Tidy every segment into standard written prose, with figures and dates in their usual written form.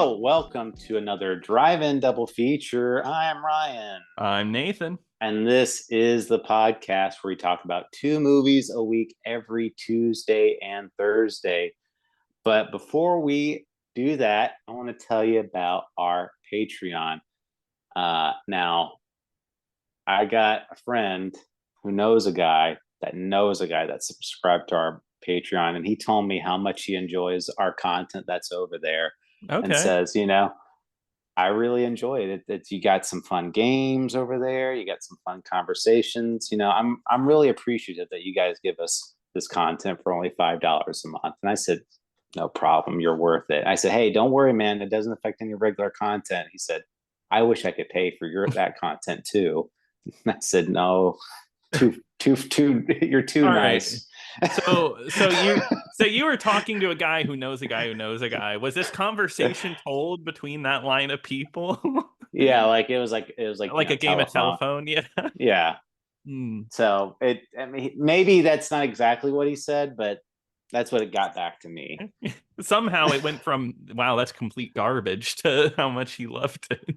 Hello, welcome to another drive-in double feature. I'm Ryan, I'm Nathan. and this is the podcast where we talk about two movies a week every Tuesday and Thursday. But before we do that, I want to tell you about our Patreon. Now, I got a friend who knows a guy that knows a guy that's subscribed to our Patreon, and he told me how much he enjoys our content that's over there and Okay. says, I really enjoy it. You got some fun games over there. You got some fun conversations. I'm really appreciative that you guys give us this content for only $5 a month. And I said, no problem. You're worth it. I said, hey, don't worry, man. It doesn't affect any regular content. He said, I wish I could pay for that content too. I said, no, too. You're too All right. nice. So you were talking to a guy who knows a guy who knows a guy. Was this conversation told between that line of people? Yeah, like it was like Like a game of telephone. telephone? Yeah. Yeah. Hmm. So I mean, maybe that's not exactly what he said, but that's what it got back to me. Somehow it went from wow, that's complete garbage to how much he loved it.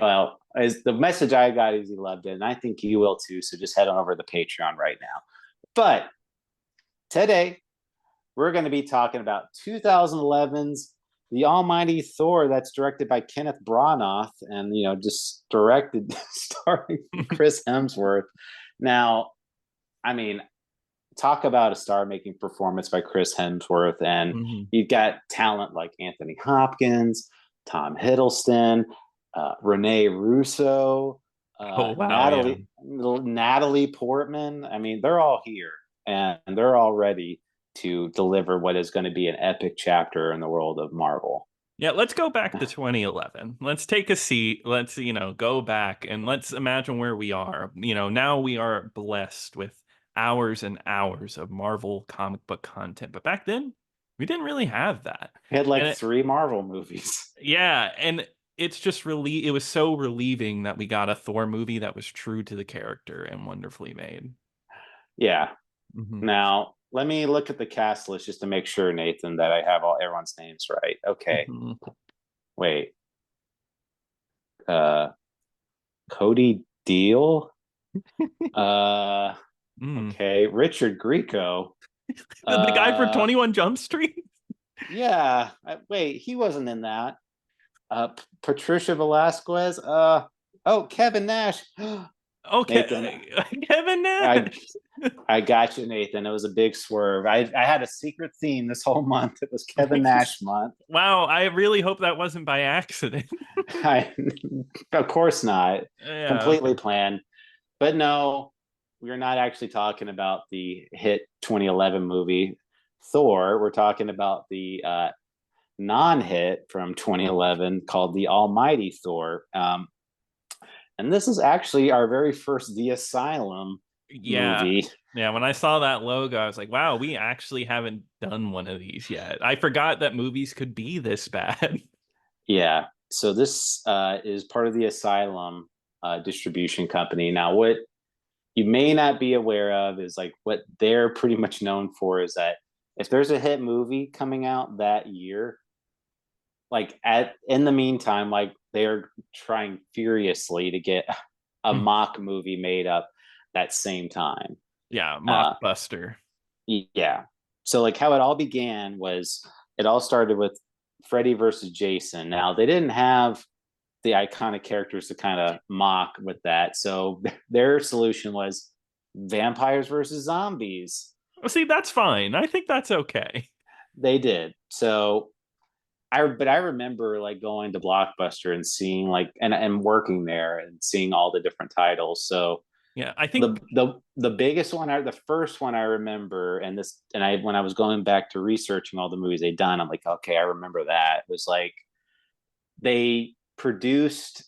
Well, as the message I got is he loved it, and I think you will too. So just head on over to the Patreon right now. But today we're going to be talking about 2011's The Almighty Thor, that's directed by Kenneth Branagh, and just directed starring Chris Hemsworth. Now, I mean, talk about a star-making performance by Chris Hemsworth, and Mhm. you've got talent like Anthony Hopkins, Tom Hiddleston, Renee Russo, Oh wow, yeah. Natalie Portman. I mean, they're all here, and they're all ready to deliver what is going to be an epic chapter in the world of Marvel. Yeah, let's go back to 2011. Let's take a seat. Let's, go back and let's imagine where we are. Now we are blessed with hours and hours of Marvel comic book content. But back then, we didn't really have that. We had And like it, three Marvel movies. yeah, and it's just really it was so relieving that we got a Thor movie that was true to the character and wonderfully made. Yeah. Hmm. Now, let me look at the cast list just to make sure, Nathan, that I have all everyone's names right. Okay. Hmm. Wait. Uh Cody Deal. Uh Mm. okay. Richard Grieco. The guy for Uh 21 Jump Street? yeah. Wait, he wasn't in that. Patricia Velasquez. Oh, Kevin Nash. Nathan, Okay, Kevin I Nash. I got you, Nathan. It was a big swerve. I had a secret theme this whole month. It was Kevin Nash month. Wow, I really hope that wasn't by accident. I, of course not. Yeah, Completely okay. planned. But no, we're not actually talking about the hit 2011 movie Thor. We're talking about the non-hit from 2011 called The Almighty Thor. And this is actually our very first The Asylum Yeah. movie. Yeah, when I saw that logo, I was like, wow, we actually haven't done one of these yet. I forgot that movies could be this bad. Yeah. So this is part of the Asylum distribution company. Now, what you may not be aware of is like what they're pretty much known for is that if there's a hit movie coming out that year, like at in the meantime, like they're trying furiously to get a mock movie made up that same time. Yeah, Uh, mockbuster. yeah. So like how it all began was it all started with Freddy versus Jason. Now they didn't have the iconic characters to kind of mock with that. So their solution was vampires versus zombies. Well, see, that's fine. I think that's okay. They did. So I remember like going to Blockbuster and seeing like and working there and seeing all the different titles. So Yeah, I the think the biggest one, the first one I remember, and I when I was going back to researching all the movies they'd done, I'm like, okay, I remember that. It was like they produced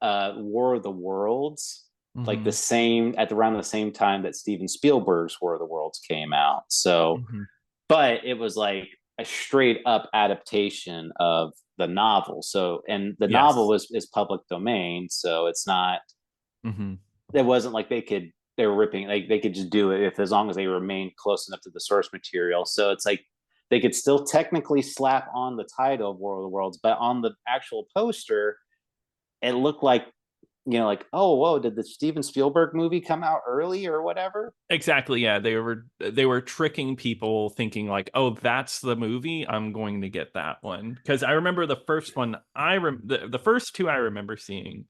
War of the Worlds like the mhm, same at around the same time that Steven Spielberg's War of the Worlds came out. So, mhm. but it was like a straight up adaptation of the novel. So, and the novel Yes. was is public domain, so it's not. Hmm. It wasn't like they were ripping like they could just do it if as long as they remained close enough to the source material. So it's like they could still technically slap on the title of War of the Worlds, but on the actual poster, it looked like, like, oh, whoa, did the Steven Spielberg movie come out early or whatever? Exactly. Yeah, they were tricking people, thinking like, "Oh, that's the movie. I'm going to get that one." Because I remember the first one. The first two I remember seeing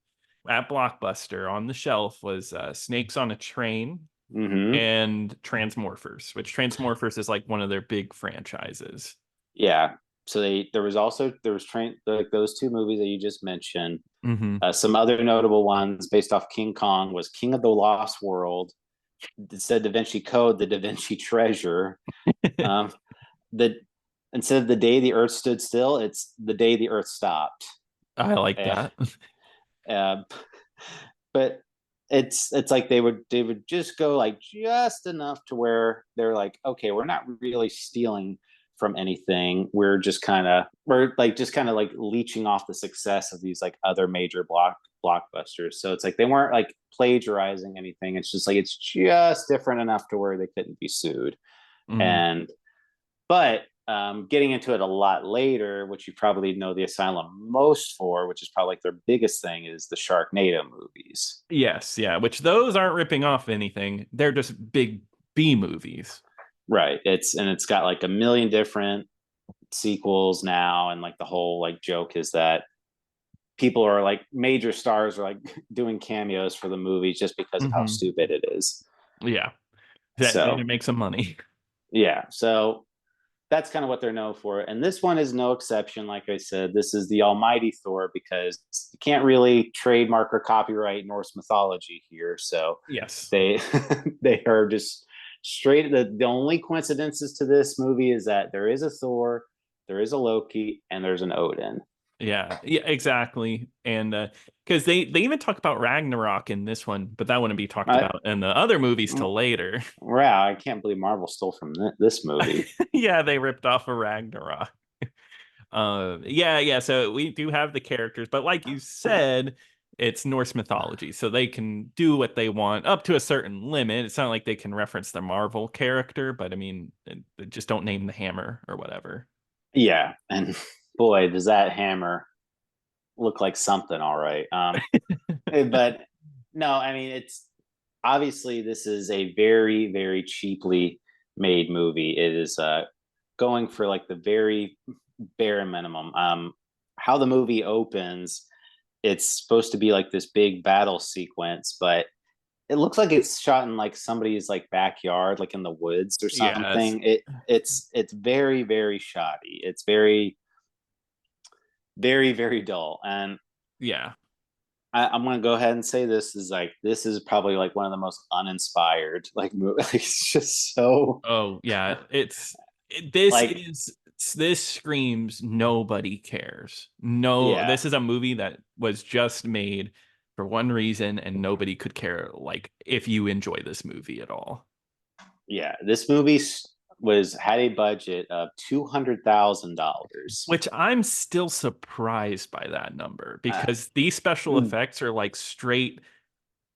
at Blockbuster on the shelf was Snakes on a Train Mm-hmm. and Transmorphers, which Transmorphers is like one of their big franchises. Yeah. So there was train like those two movies that you just mentioned. Mm-hmm. Some other notable ones based off King Kong was King of the Lost World. Instead of Da Vinci Code, the Da Vinci Treasure. Um, the Instead of the day the Earth stood still, it's the day the Earth stopped. I like Uh, that. uh, but it's like they would just go like just enough to where they're like, okay, we're not really stealing from anything. We're like just kind of like leeching off the success of these like other major blockbusters. So it's like they weren't like plagiarizing anything. It's just like it's just different enough to where they couldn't be sued. Mm. And but getting into it a lot later, which you probably know the Asylum most for, which is probably like their biggest thing, is the Sharknado movies. Yes, yeah. Which those aren't ripping off anything. They're just big B movies. Right. It's got like a million different sequels now, and like the whole like joke is that people are like major stars are like doing cameos for the movies just because of how Mm-hmm. stupid it is. Yeah, that and So it makes some money. yeah, so that's kind of what they're known for. And this one is no exception. Like I said, this is the Almighty Thor because you can't really trademark or copyright Norse mythology here. So Yes. they they are just straight. The only coincidences to this movie is that there is a Thor, there is a Loki, and there's an Odin. Yeah, yeah, exactly. And because they even talk about Ragnarok in this one, but that wouldn't be talked I, about in the other movies till later. wow, I can't believe Marvel stole from this movie. Yeah, they ripped off a Ragnarok. Yeah, yeah. So we do have the characters, but like you said, it's Norse mythology, so they can do what they want up to a certain limit. It's not like they can reference the Marvel character, but I mean, just don't name the hammer or whatever. Yeah, and boy, does that hammer look like something, all right. But no, I mean, it's obviously this is a very, very cheaply made movie. It is going for like the very bare minimum. How the movie opens, it's supposed to be like this big battle sequence, but it looks like it's shot in like somebody's like backyard, like in the woods or Yes. something. It's very, very shoddy. It's very, very, very dull. And Yeah. I'm gonna go ahead and say this is probably like one of the most uninspired like movies. It's just so Oh, yeah. This like is this screams nobody cares. No, yeah, this is a movie that was just made for one reason and nobody could care like if you enjoy this movie at all. yeah. This movie was had a budget of $200,000. Which I'm still surprised by that number because these special Mm, effects are like straight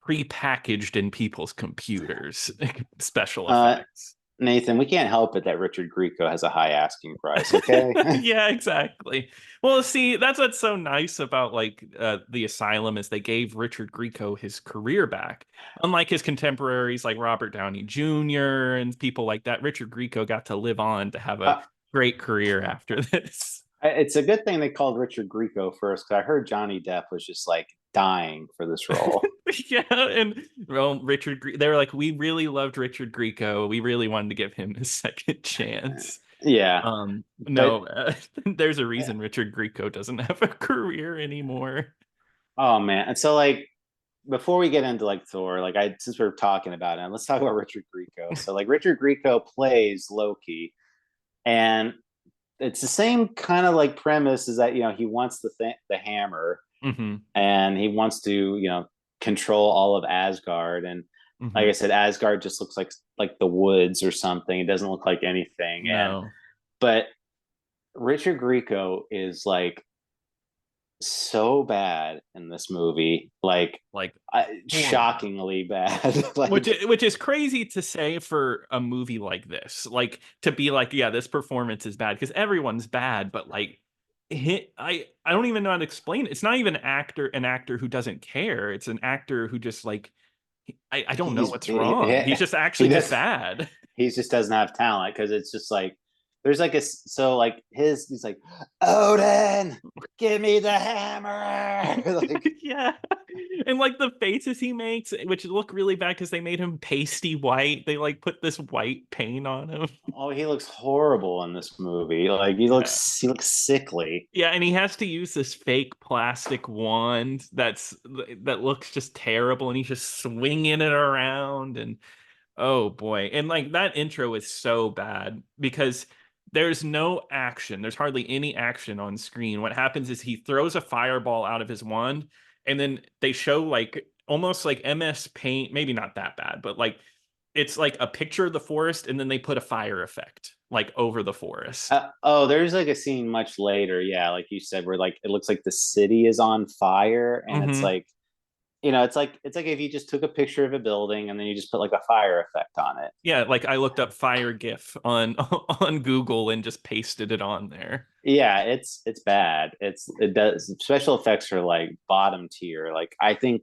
pre-packaged in people's computers. Special uh, effects. Nathan, we can't help it that Richard Grieco has a high asking price. Okay. Yeah, exactly. Well, see, that's what's so nice about like the Asylum is they gave Richard Grieco his career back. Unlike his contemporaries like Robert Downey Jr. and people like that, Richard Grieco got to live on to have a uh, great career after this. it's a good thing they called Richard Grieco first because I heard Johnny Depp was just like dying for this role. Yeah, and well, they were like, we really loved Richard Grieco. We really wanted to give him a second chance. Yeah, but No, there's a reason Richard Grieco doesn't have a career anymore. oh man, and so like before we get into like Thor, like I since we're talking about it, let's talk about Richard Grieco. So like Richard Grieco plays Loki, and it's the same kind of like premise is that he wants the hammer, Hmm. and he wants to control all of Asgard, and like Hmm. I said, Asgard just looks like the woods or something. It doesn't look like anything, and No. but Richard Grieco is like so bad in this movie, like Like horrible. shockingly bad. Which Like which is crazy to say for a movie like this. Like to be like, yeah, this performance is bad because everyone's bad, but like I don't even know how to explain it. It's not even an actor who doesn't care. It's an actor who just like I don't know he's what's wrong. He's just he actually just does bad. he just doesn't have talent because it's just like there's like so like he's like Odin, give me the hammer. Like Yeah. And like the faces he makes, which look really bad because they made him pasty white. They like put this white paint on him. oh, he looks horrible in this movie. Like Yeah. he looks sickly. Yeah, and he has to use this fake plastic wand that looks just terrible, and he's just swinging it around, and oh boy. And like that intro is so bad because there's no action. There's hardly any action on screen. What happens is he throws a fireball out of his wand, and then they show like almost like MS Paint, maybe not that bad, but like it's like a picture of the forest, and then they put a fire effect like over the forest. Oh, there's like a scene much later, yeah, like you said, where like it looks like the city is on fire, and it's Hmm. like it's like if you just took a picture of a building and then you just put like a fire effect on it. Yeah, like I looked up fire GIF on on Google and just pasted it on there. Yeah, it's bad. It does special effects are like bottom tier. Like I think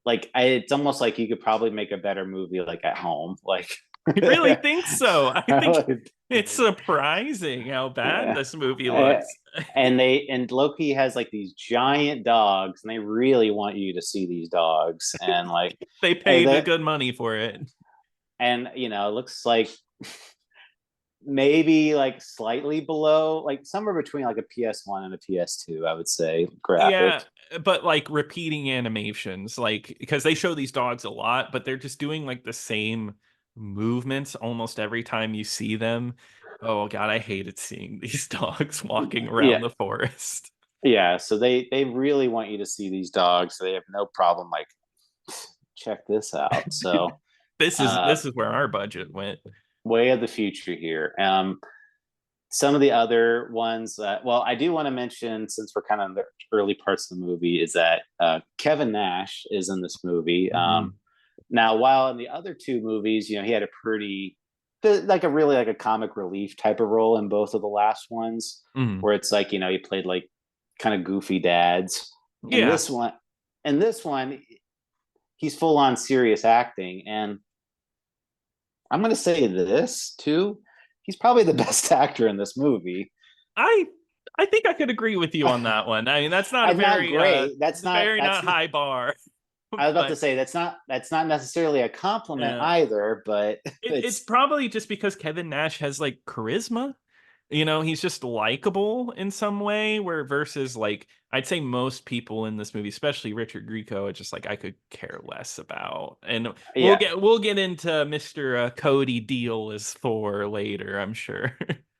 it's almost like you could probably make a better movie like at home. Like I really think so. I think yeah. it's surprising how bad this movie looks. And Loki has like these giant dogs, and they really want you to see these dogs, and like They and paid the that good money for it. and it looks like maybe like slightly below, like somewhere between like a PS1 and a PS2, I would say, graphic. Yeah, but like repeating animations, like because they show these dogs a lot, but they're just doing like the same movements almost every time you see them. Oh God, I hated seeing these dogs walking around Yeah, the forest. yeah. So they really want you to see these dogs. So they have no problem like check this out. So uh This is where our budget went. way of the future here. Some of the other ones that, well, I do want to mention, since we're kind of in the early parts of the movie, is that Kevin Nash is in this movie. Mhm. Now, while in the other two movies, he had a pretty, like a really like a comic relief type of role in both of the last ones, Mhm. where it's like, he played like kind of goofy dads. In Yeah, this one, in this one, he's full on serious acting. And I'm going to say this too. He's probably the best actor in this movie. I I think I could agree with you on that one. I mean, that's not a I'm not very great. it's a very not That's not, high bar, I was about to but say that's not necessarily a compliment uh, either, but it's it's probably just because Kevin Nash has like charisma. You know, he's just likable in some way, where versus like I'd say most people in this movie, especially Richard Grieco, it's just like I could care less about. And yeah, we'll get into Mr. Cody Deal as Thor later, I'm sure.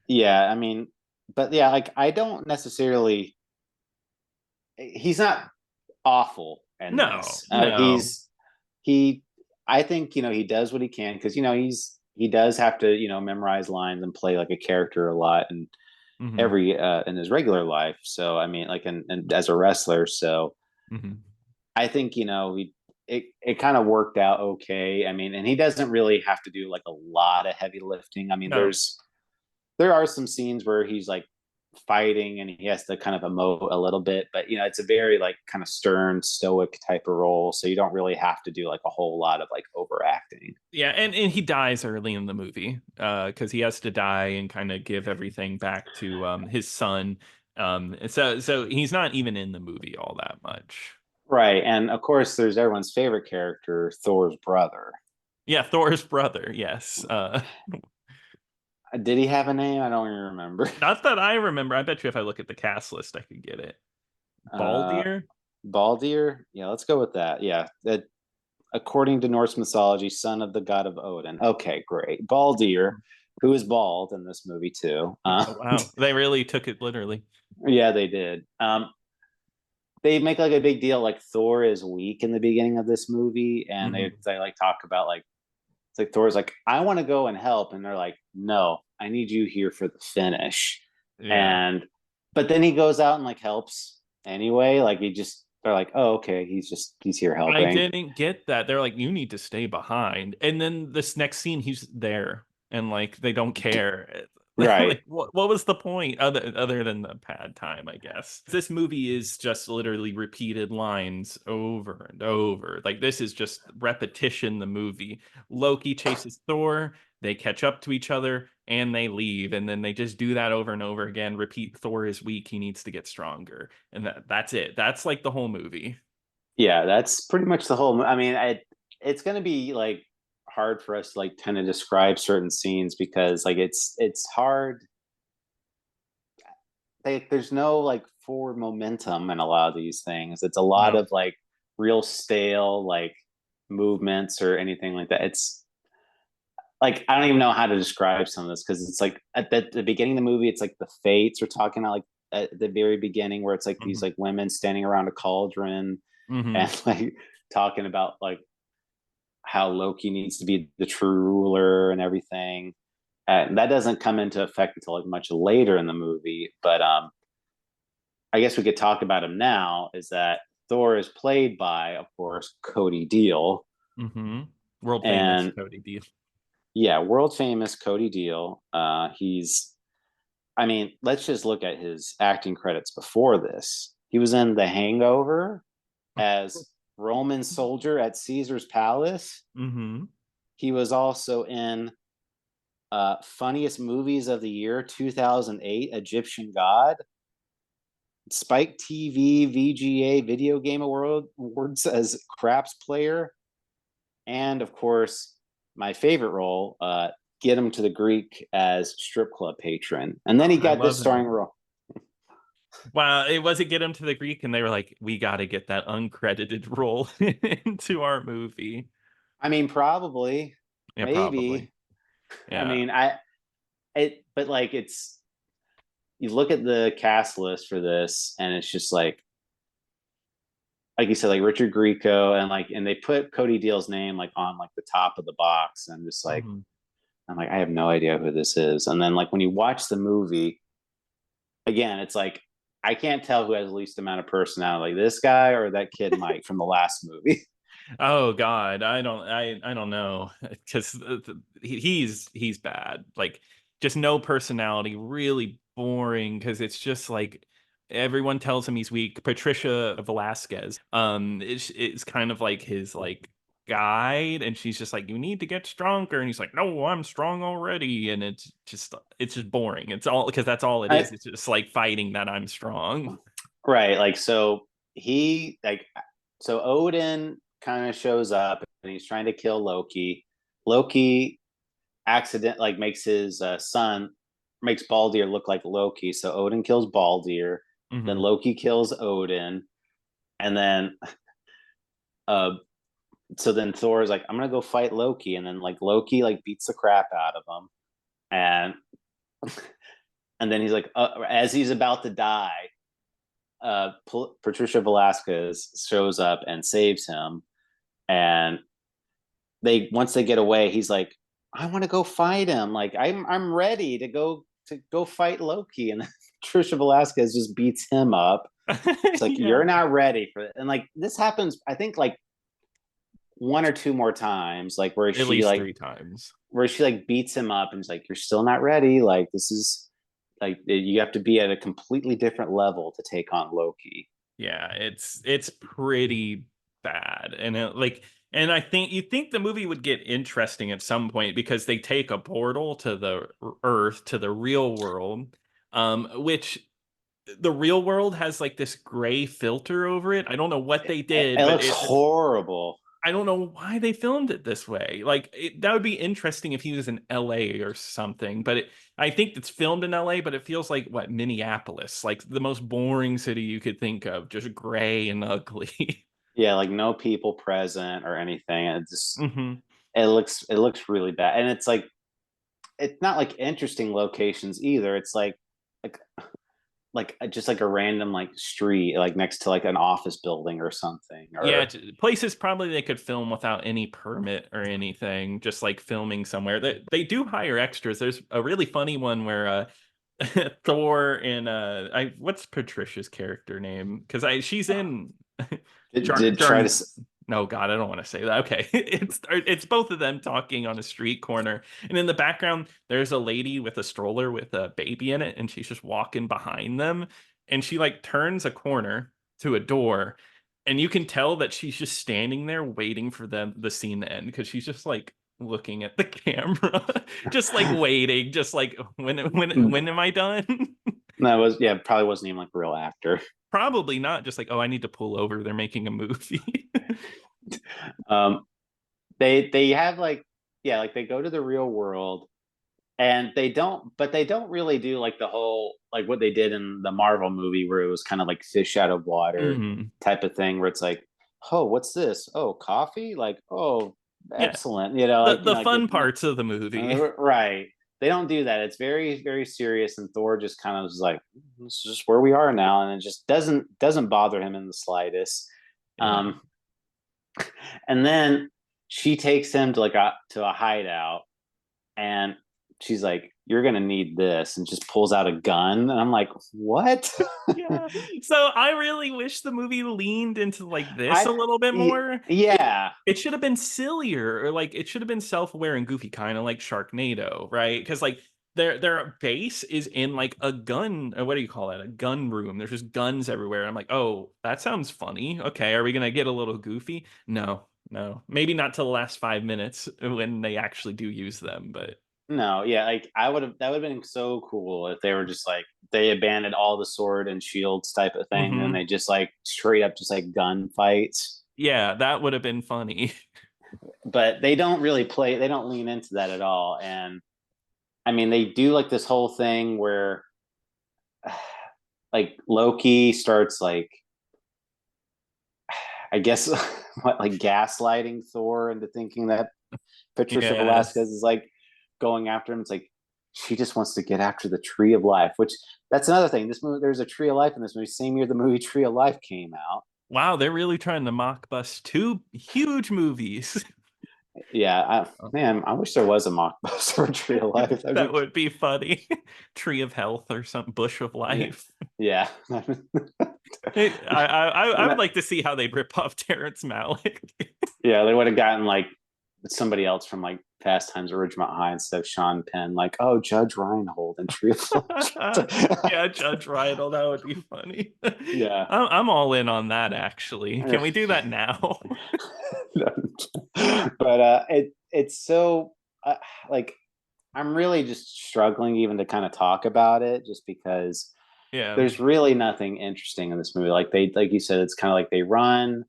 yeah, I mean, but yeah, like I don't necessarily he's not awful in No, this. no. He I think he does what he can because he does have to memorize lines and play like a character a lot and Hmm. every in his regular life. So I mean, like and as a wrestler, so Hmm. I think it kind of worked out okay. I mean, and he doesn't really have to do like a lot of heavy lifting. I mean, No. there are some scenes where he's like fighting and he has to kind of emote a little bit, but it's a very like kind of stern, stoic type of role. So you don't really have to do like a whole lot of like overacting. Yeah, and he dies early in the movie because he has to die and kind of give everything back to his son. And so he's not even in the movie all that much. Right. And of course there's everyone's favorite character, Thor's brother. Yeah, Thor's brother. Yes. Did he have a name? I don't even remember. Not that I remember. I bet you if I look at the cast list, I could get it. Uh Baldier. Baldir? Yeah, let's go with that. Yeah. That according to Norse mythology, son of the god of Odin. Okay, great. Baldir, who is bald in this movie too. Oh, wow, they really took it literally. Yeah, they did. They make like a big deal like Thor is weak in the beginning of this movie, and they Hmm. they like talk about like it's like Thor's like I want to go and help, and they're like no, I need you here for the finish, Yeah. and but then he goes out and like helps. anyway. Like they're like, oh, okay, he's here I helping. didn't get that. They're like, you need to stay behind. And then this next scene, he's there and like they don't care. Right. Like what was the point other than the pad time, I guess. This movie is just literally repeated lines over and over. Like this is just repetition the movie. Loki chases Thor, they catch up to each other and they leave and then they just do that over and over again. Repeat Thor is weak, he needs to get stronger. And that's it. That's like the whole movie. Yeah, that's pretty much the whole. I mean, it's going to be like hard for us to like kind of describe certain scenes because like it's hard. There's no like forward momentum in a lot of these things. It's a lot No. of like real stale like movements or anything like that. It's like I don't even know how to describe some of this because it's like at the beginning of the movie, it's like the fates are talking about like at the very beginning where it's like these Mhm. like women standing around a cauldron Mhm. and like talking about like how Loki needs to be the true ruler and everything. And that doesn't come into effect until like much later in the movie. But I guess we could talk about him now. Is that Thor is played by, of course, Cody Deal, Mhm. World famous and Cody Deal. yeah, world famous Cody Deal. I mean, let's just look at his acting credits before this. He was in The Hangover as Roman soldier at Caesar's Palace. Mhm. He was also in funniest movies of the year 2008 Egyptian God, Spike TV VGA Video Game Awards as craps player, and of course my favorite role, Get Him to the Greek as strip club patron. And then he I got this love that. starring role. Wow, it was it get him to the Greek, and they were like, "We got to get that uncredited role into our movie." I mean, probably, Yeah, probably. maybe. I Yeah. mean, but like it's you look at the cast list for this, and it's just like you said, like Richard Grieco, and they put Cody Deal's name like on like the top of the box, and just like Mhm. I'm like I have no idea who this is. And then like when you watch the movie again, it's like I can't tell who has the least amount of personality, like this guy or that kid Mike from the last movie. Oh God, I don't know because he's bad. Like just no personality, really boring. Because it's just like everyone tells him he's weak. Patricia Velasquez, it's kind of like his like guide, and she's just like, you need to get stronger, and he's like, no, I'm strong already, and it's just boring. It's all because that's all it I, is. It's just like fighting that I'm strong. right, like he like so Odin kind of shows up and he's trying to kill Loki. Loki accident like makes his son makes Baldir look like Loki. So Odin kills Baldir, then Hmm. Loki kills Odin, and then uh so then Thor is like, I'm gonna go fight Loki, and then like Loki like beats the crap out of him, and and then he's like, as he's about to die, Patricia Velasquez shows up and saves him, and they once they get away, he's like, I want to go fight him. Like I'm ready to go fight Loki. And Trisha Velasquez just beats him up. It's like Yeah, you're not ready for it. And like this happens, I think like one or two more times, like at least 3 times. where she like beats him up and it's like, you're still not ready. Like this is like you have to be at a completely different level to take on Loki. Yeah, it's pretty bad. And I think you think the movie would get interesting at some point because they take a portal to the earth to the real world, which the real world has like this gray filter over it. I don't know what they did, It but looks horrible. I don't know why they filmed it this way. Like that would be interesting if he was in LA or something, but I think it's filmed in LA, but it feels like what, Minneapolis, like the most boring city you could think of, just gray and ugly. Yeah, like no people present or anything. Hmm. It looks really bad, and it's like it's not like interesting locations either. It's like just like a random like street like next to like an office building or something. Yeah, Or places probably they could film without any permit or anything, just like filming somewhere. They do hire extras. There's a really funny one where Thor in what's Patricia's character name? Because I she's in It Jar did try to. Jar. No, God, I don't want to say that. Okay, it's both of them talking on a street corner, and in the background there's a lady with a stroller with a baby in it, and she's just walking behind them, and she like turns a corner to a door, and you can tell that she's just standing there waiting for the scene to end because she's just like looking at the camera, just like waiting, just like when am I done? That was, yeah, probably wasn't even like a real actor. Probably not. Just like, oh, I need to pull over. They're making a movie. Um, they have like, yeah, like they go to the real world, and they don't really do like the whole like what they did in the Marvel movie where it was kind of like fish out of water Mhm. type of thing, where it's like, oh, what's this? Oh, coffee? Like, oh, Yeah, excellent. the Like fun parts of the movie. right. They don't do that. It's very, very serious, and Thor just kind of is like, this is just where we are now, and it just doesn't bother him in the slightest. Yeah. Um, and then she takes him to like a hideout, and she's like, "You're gonna need this," and just pulls out a gun, and I'm like, "What?" Yeah. So I really wish the movie leaned into like this I a little bit more. yeah. It should have been sillier, or like it should have been self-aware and goofy, kind of like Sharknado, right? Because like their base is in like a gun, or what do you call that? A gun room. There's just guns everywhere. I'm like, oh, that sounds funny. Okay, are we gonna get a little goofy? No, no, maybe not till the last 5 minutes when they actually do use them, but No, yeah, like I would have that would have been so cool if they were just like they abandoned all the sword and shields type of thing, and mhm. they just like straight up just like gun fights. Yeah, that would have been funny. But they don't really play, they don't lean into that at all. And I mean, they do like this whole thing where like Loki starts like, I guess, what, like gaslighting Thor into thinking that Patricia Velasquez Yes. is like going after him. It's like she just wants to get after the Tree of Life, which that's another thing. This movie, there's a Tree of Life in this movie. Same year the movie Tree of Life came out. Wow, they're really trying to mock bust two huge movies. Yeah, man, I wish there was a mockbuster Tree of Life. That'd That be, would be funny. Tree of Health or some Bush of yeah, Life. yeah. I would And like to see how they'd rip off Terrence Malick. yeah, they would have gotten like somebody else from like Fast Times at Ridgemont High instead of Sean Penn, like, oh, Judge Reinhold and Tree of Life. Yeah, Judge Rydell, that would be funny. Yeah. I'm all in on that actually. Can we do that now? But it's so like I'm really just struggling even to kind of talk about it, just because Yeah. there's really nothing interesting in this movie. Like they, like you said, it's kind of like they run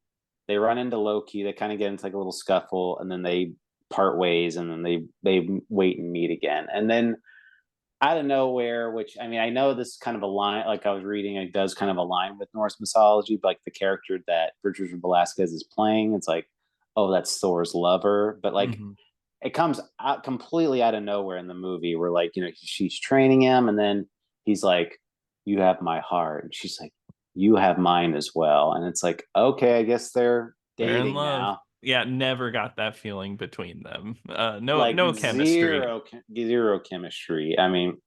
into Loki, they kind of get into like a little scuffle, and then they part ways, and then they wait and meet again, and then out of nowhere, which I mean, I know this is kind of a line, like I was reading, it does kind of align with Norse mythology, but like the character that Richard Velasquez is playing, it's like, oh, that's Thor's lover. But like Hmm. it comes out completely out of nowhere in the movie where like, she's training him, and then he's like, you have my heart. And she's like, you have mine as well. And it's like, okay, I guess they're They're in dating love. now. Yeah, never got that feeling between them. No, Like no chemistry. zero chemistry. I mean,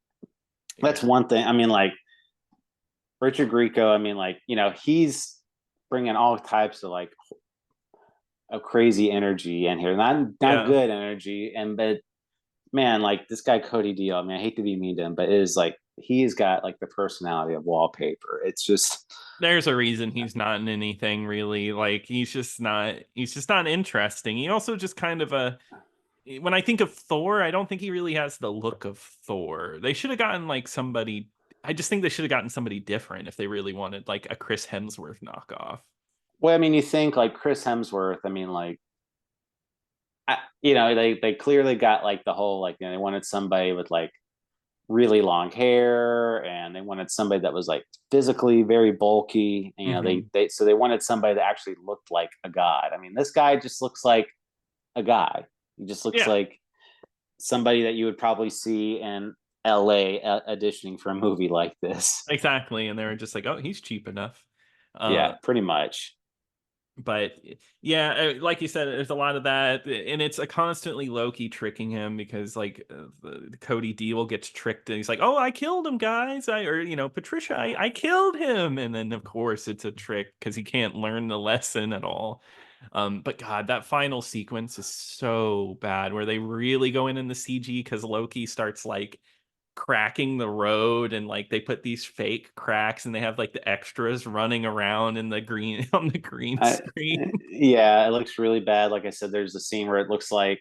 that's Yeah. one thing. I mean, like Richard Grieco, I mean, like, he's bringing all types of like of crazy energy in here. Not Yeah. good energy. But man, like this guy Cody Deal, I mean, I hate to be mean to him, but it is like he's got like the personality of wallpaper. It's just There's a reason he's not in anything really. Like he's just not interesting. He also just kind of a when I think of Thor, I don't think he really has the look of Thor. They should have gotten like somebody I just think they should have gotten somebody different if they really wanted like a Chris Hemsworth knockoff. well, I mean, you think like Chris Hemsworth, I mean, like they clearly got like the whole like, they wanted somebody with like really long hair, and they wanted somebody that was like physically very bulky. And, Hmm. they wanted somebody that actually looked like a god. I mean, this guy just looks like a guy. He just looks Yeah, like somebody that you would probably see in LA auditioning for a movie like this. exactly. And they were just like, oh, he's cheap enough. Uh, Yeah, pretty much. But yeah, like you said, there's a lot of that, and it's a constantly Loki tricking him because like Cody Deal gets tricked, and he's like, "Oh, I killed him, guys!" Or Patricia, I killed him, and then of course it's a trick because he can't learn the lesson at all. But God, that final sequence is so bad where they really go in the CG because Loki starts like cracking the road, and like they put these fake cracks, and they have like the extras running around in the green on the green I, screen. yeah, it looks really bad. Like I said, there's a scene where it looks like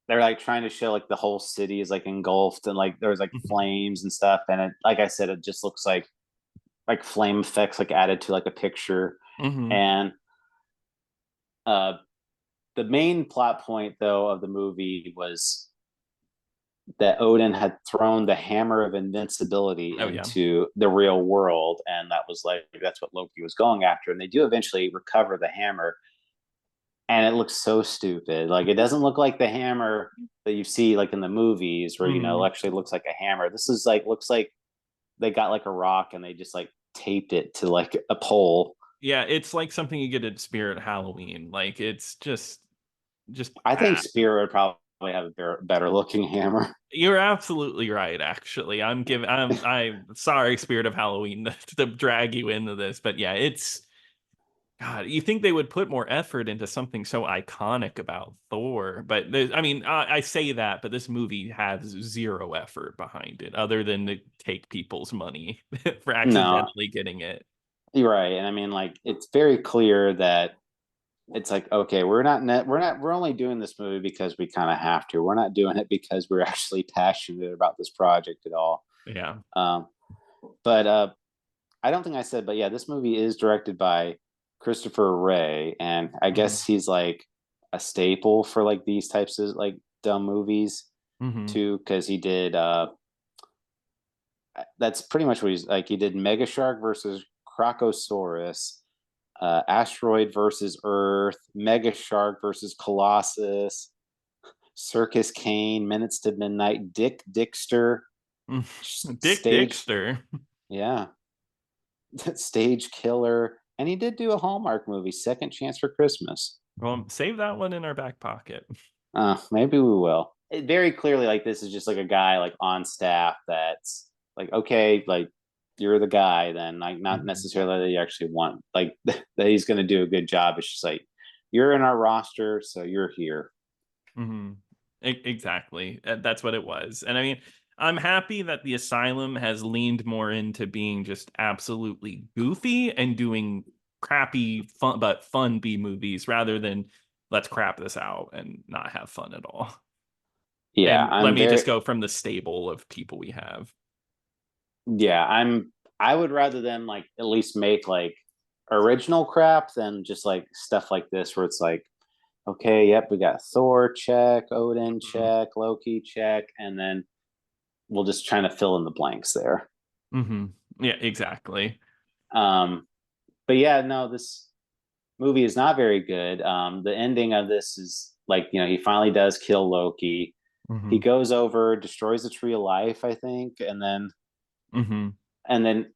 they're like trying to show like the whole city is like engulfed and like there's like flames and stuff. And it, like I said, it just looks like flame effects like added to like a picture. Mm-hmm. And uh the main plot point though of the movie was that Odin had thrown the hammer of invincibility Oh yeah. into the real world, and that was like that's what Loki was going after. And they do eventually recover the hammer, and it looks so stupid. Like it doesn't look like the hammer that you see like in the movies, where Mm-hmm. it actually looks like a hammer. This is like looks like they got like a rock and they just like taped it to like a pole. Yeah, it's like something you get at Spirit Halloween. Like it's just I think bad. Spear would probably have a better looking hammer. You're absolutely right, actually. I'm sorry, Spirit of Halloween, to drag you into this, but yeah, it's God, you think they would put more effort into something so iconic about Thor, but I mean, I say that, but this movie has zero effort behind it, other than to take people's money for No, accidentally getting it. you're right, and I mean like it's very clear that it's like okay, we're only doing this movie because we kind of have to. We're not doing it because we're actually passionate about this project at all. Yeah. Um, but I don't think I said, but yeah, this movie is directed by Christopher Ray, and I Hmm. guess he's like a staple for like these types of like dumb movies Hmm. too, because he did that's pretty much what he's like. He did Mega Shark versus Crocosaurus, Asteroid versus Earth, Mega Shark versus Colossus, Circus Kane, Minutes to Midnight, Dick Dickster, Dick Stage, Dixter. yeah, Stage Killer, and he did do a Hallmark movie, Second Chance for Christmas. Well, save that one in our back pocket. Maybe we will. It very clearly, like this is just like a guy like on staff that's like, okay, like you're the guy. Then like not Mhm. necessarily that you actually want like that he's going to do a good job. It's just like you're in our roster, so you're here. Mhm. Exactly. That's what it was. And I mean, I'm happy that the Asylum has leaned more into being just absolutely goofy and doing crappy fun but fun B movies rather than let's crap this out and not have fun at all. Yeah, And let I'm me very just go from the stable of people we have. yeah, I would rather them like at least make like original crap than just like stuff like this where it's like, okay, yep, we got Thor check, Odin Mhm. check, Loki check, and then we'll just trying to fill in the blanks there. Mhm. Yeah, exactly. Um, but yeah, no, this movie is not very good. The ending of this is like, he finally does kill Loki. He Mhm. goes over, destroys the tree of life, I think, Mhm. and then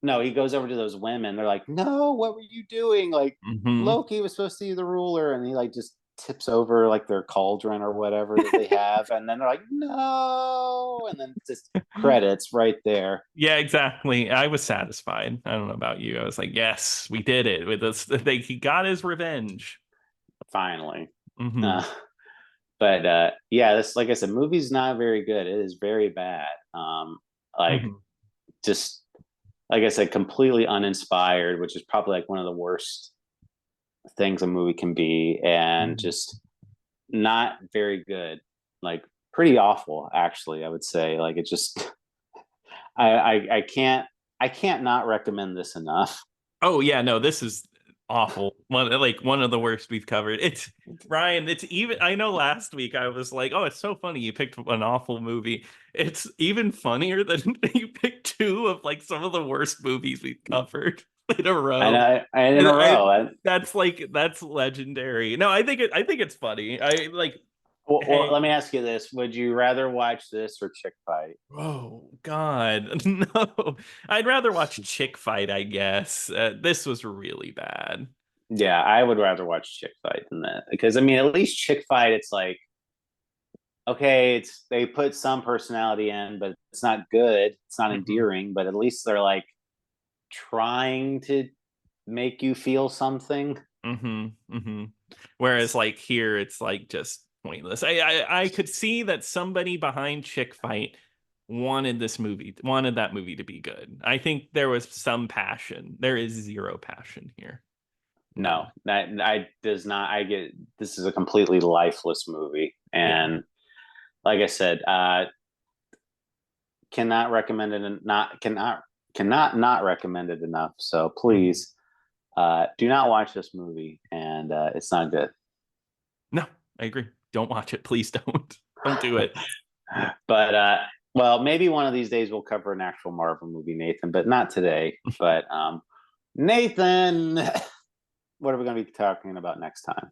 no, he goes over to those women. They're like, "No, what were you doing?" Like Mhm. Loki was supposed to be the ruler, and he like just tips over like their cauldron or whatever that they have, and then they're like, "No," and then just credits right there. Yeah, exactly. I was satisfied. I don't know about you. I was like, yes, we did it with this. He got his revenge. Finally. Hmm. Uh, but yeah, this like I said, movie's not very good. It is very bad. Like Hmm. just like I said, completely uninspired, which is probably like one of the worst things a movie can be, and Hmm. just not very good. Like pretty awful, actually. I would say. Like it just, I can't not recommend this enough. Oh yeah, no, this is awful. One of the worst we've covered. It's Ryan. It's even. I know last week I was like, oh, it's so funny you picked an awful movie. It's even funnier than you picked two of like some of the worst movies we've covered in a And row. in a row. That's legendary. No, I think it's funny. I like. Well, let me ask you this: would you rather watch this or Chick Fight? Oh God, no! I'd rather watch Chick Fight, I guess. This was really bad. Yeah, I would rather watch Chick Fight than that because I mean, at least Chick Fight, it's like okay, it's they put some personality in, but it's not good. It's not endearing, but at least they're like trying to make you feel something. Whereas like here, it's like just pointless. I could see that somebody behind Chick Fight wanted that movie to be good. I think there was some passion. There is zero passion here. No, that I does not. I get this is a completely lifeless movie, and like I said, cannot recommend it. Cannot not recommend it enough. So please, do not watch this movie, and it's not good. No, I agree. Don't watch it, please. Don't do it. But well, maybe one of these days we'll cover an actual Marvel movie, Nathan, but not today. But Nathan, what are we going to be talking about next time?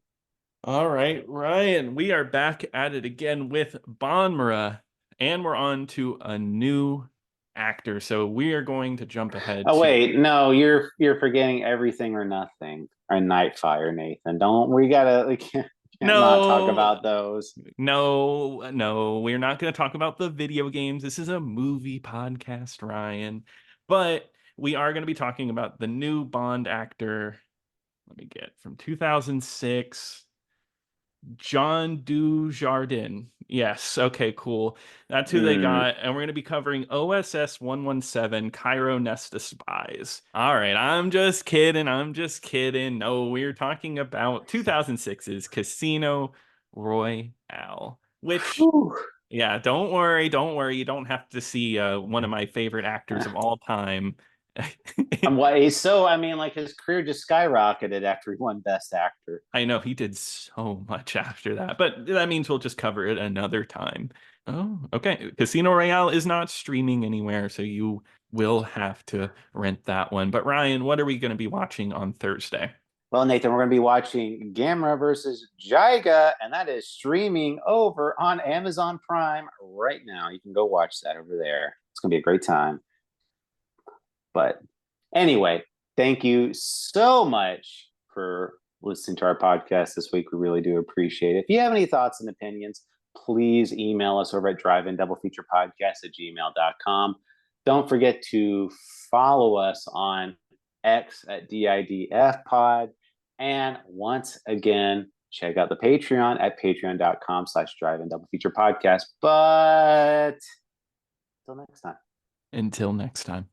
All right, Ryan, we are back at it again with Bonmara, and we're on to a new actor. So we are going to jump ahead. Oh wait, no, you're forgetting Everything or Nothing or Nightfire, Nathan. Don't we can't not talk about those. No, we're not going to talk about the video games. This is a movie podcast, Ryan. But we are going to be talking about the new Bond actor. Let me get from 2006. John Dujardin. Yes. Okay, cool. That's who they got. And we're going to be covering OSS 117 Cairo Nest of Spies. All right. I'm just kidding. No, we're talking about 2006's Casino Royale, which, yeah, don't worry. You don't have to see one of my favorite actors of all time. So I mean, like his career just skyrocketed after he won Best Actor. I know he did so much after that, but that means we'll just cover it another time. Oh, okay. Casino Royale is not streaming anywhere, so you will have to rent that one. But Ryan, what are we going to be watching on Thursday? Well, Nathan, we're going to be watching Gamera versus Jiga, and that is streaming over on Amazon Prime right now. You can go watch that over there. It's going to be a great time. But anyway, thank you so much for listening to our podcast this week. We really do appreciate it. If you have any thoughts and opinions, please email us over at drive-in-double-feature-podcast@gmail.com. Don't forget to follow us on X at DIDF And once again, check out the Patreon at patreon.com/drive-in-double-feature-podcast. But until next time. Until next time.